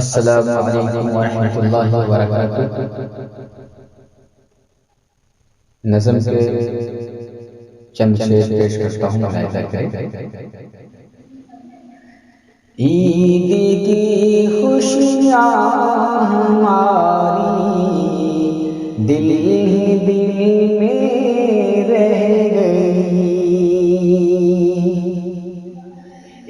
السلام علیکم ورحمۃ اللہ وبرکاتہ۔ نظم کے چند شعر پیش کرتا ہوں، ملاحظہ کریں۔ عید کی خوشیاں ہماری دل ہی دل میں رہ گئی،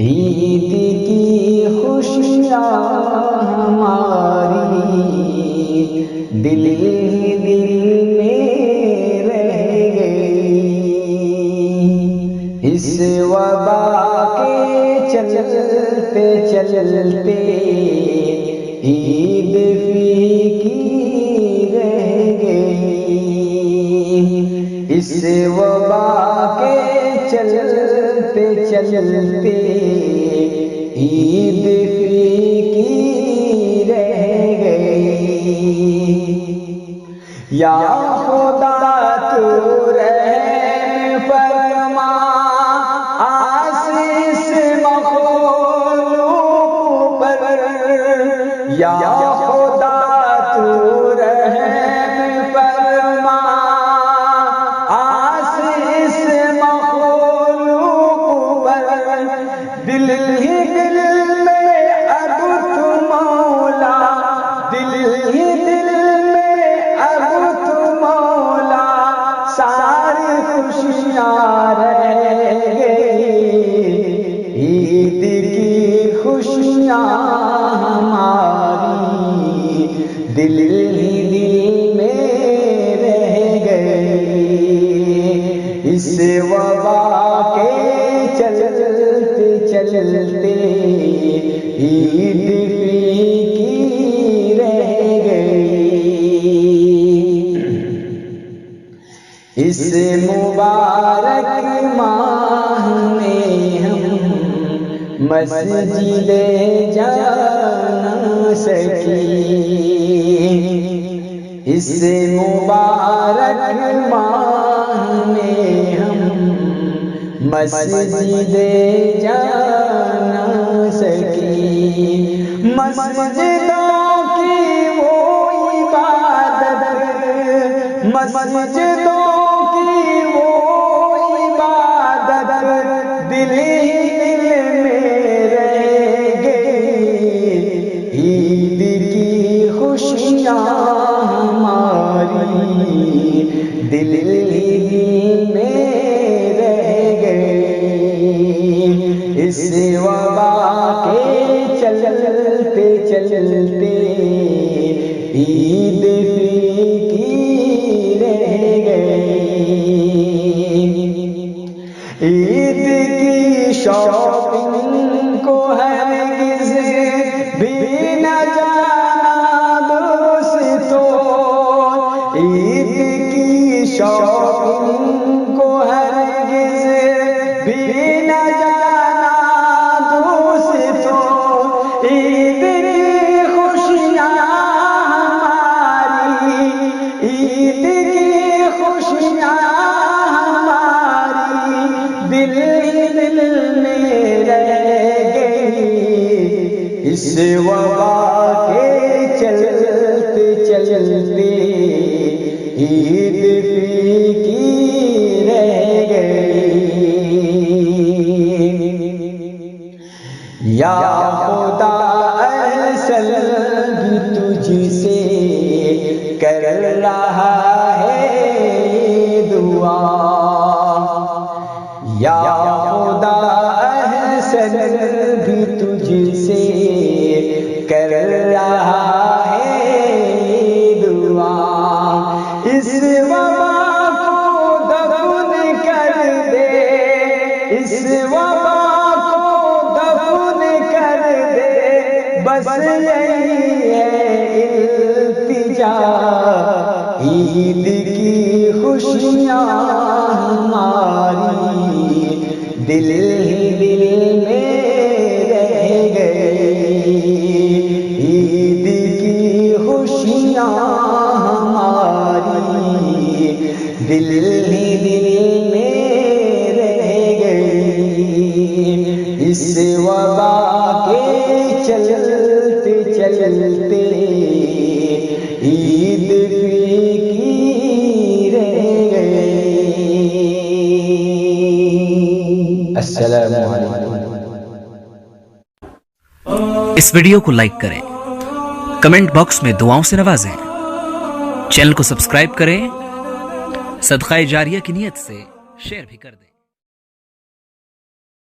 عید کی خوشیاں ہماری دل ہی دل میں رہ گئی، اس وبا کے چلتے چلتے عید فیکی رہ گئی، اس وبا کے چلتے چلتے عید فیکی رہ گئی، یا خدا تو رحم فرما آسیس مخلوق پر، یا خدا تو رحم فرما آسیس مخلوق پر، دل ہی دل میں اب تو مولا، دل ہی دل میں اب تو مولا، ساری خوشیاں رہ گئی، عید کی خوشیاں ہماری دل ہی دل میں رہ گئی، اس وبا کے چلتے چلتے عید فیکی رہ گئی، اس مبارک ماہ میں ہم مسجد جا نہ سکی، اس مبارک ماہ میں ہم مسجد جا نہ سکی، مسجدوں کی وہ عبادت، مسجدوں کی وہ عبادت دل ہی دل میں رہ گئی، عید کی خوشیاں ہماری دل ہی دل میں رہ گئی، اس وبا کے چلتے چلتے عید فیکی رہ گئی، عید کی شاپنگ کو ہرگز بھی نہ جانا دوستو، عید کی شاپنگ کو ہرگز بھی نہ جانا دوستو، عید کی خوشیاں ہماری، عید کی خوشیاں ہماری دل ہی دل میں رہ گئی، اس وبا کے چلتے چلتے عید فیکی رہ گئی، یا خدا اصل بھی تجھ سے کر رہا ہے دعا، یا خدا احسن بھی تجھ سے کر رہا ہے دعا، اس وبا کو دفن کر دے، اس وبا کو دفن کر دے، بس یہی ہے التجا، عید کی خوشیاں ہماری دل ہی دل میں رہ گئی، عید کی خوشیاں خوشیاں ہماری دل ہی دل میں رہ گئی، اس وبا کے چلتے چلتے عید فیکی رہ گئی۔ السلام علیکم۔ اس ویڈیو کو لائک کریں، کمنٹ باکس میں دعاؤں سے نوازیں، چینل کو سبسکرائب کریں، صدقہ جاریہ کی نیت سے شیئر بھی کر دیں۔